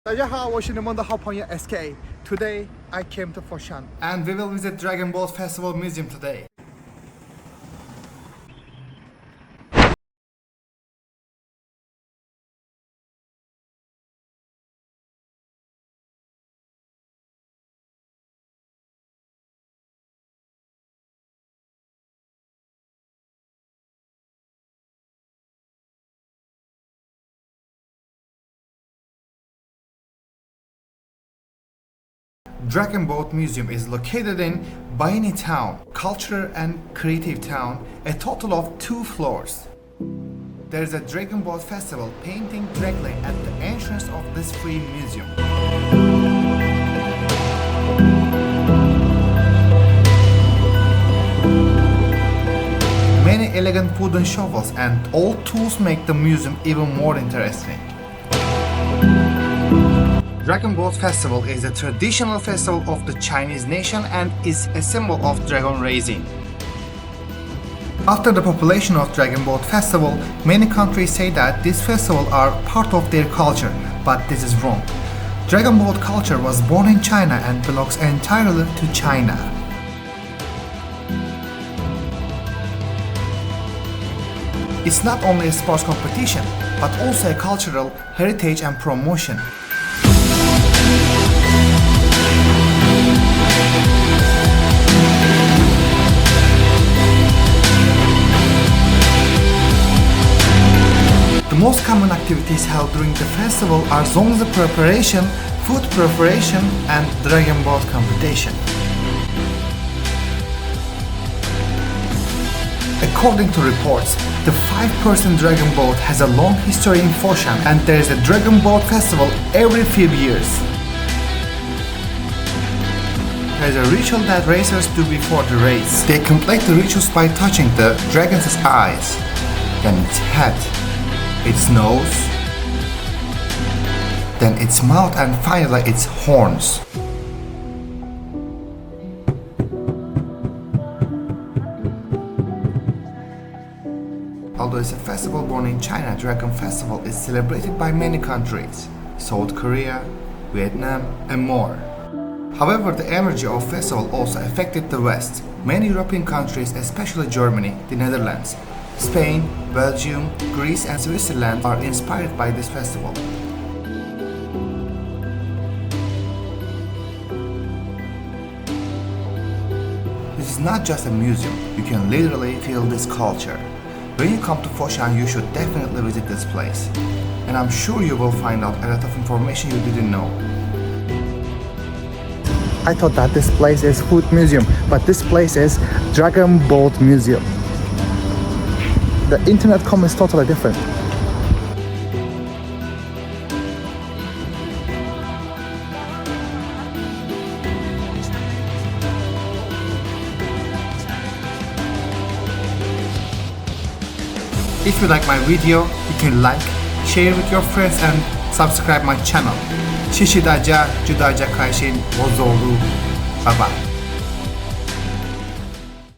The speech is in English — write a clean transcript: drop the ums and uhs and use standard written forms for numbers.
大家好，我是你们的好朋友 SK. Today I came to Foshan and we will visit Dragon Boat Festival Museum today. Dragon Boat Museum is located in Bayani Town, Cultural and Creative Town, a total of 2 floors. There is a Dragon Boat Festival painting directly at the entrance of this free museum. Many elegant wooden shovels and old tools make the museum even more interesting. Dragon Boat Festival is a traditional festival of the Chinese nation and is a symbol of dragon raising. After the population of Dragon Boat Festival, many countries say that this festival are part of their culture, but this is wrong. Dragon Boat culture was born in China and belongs entirely to China. It's not only a sports competition, but also a cultural heritage and promotion. The most common activities held during the festival are zongzi preparation, food preparation, and dragon boat competition. According to reports, the 5-person dragon boat has a long history in Foshan, and there is a dragon boat festival every few years. There is a ritual that racers do before the race. They complete the rituals by touching the dragon's eyes, then its head, its nose, then its mouth, and finally its horns. Although it's a festival born in China, Dragon Festival is celebrated by many countries: South Korea, Vietnam, and more. However, the energy of festival also affected the West. Many European countries, especially Germany, the Netherlands, Spain, Belgium, Greece, and Switzerland are inspired by this festival. This is not just a museum, you can literally feel this culture. When you come to Foshan, you should definitely visit this place. And I'm sure you will find out a lot of information you didn't know. I thought that this place is food museum, but this place is Dragon Boat Museum. The internet comment is totally different. If you like my video, you can like, share with your friends, and subscribe my channel. Shishidaja, Judaja Kaishin, Wozolu. Bye bye.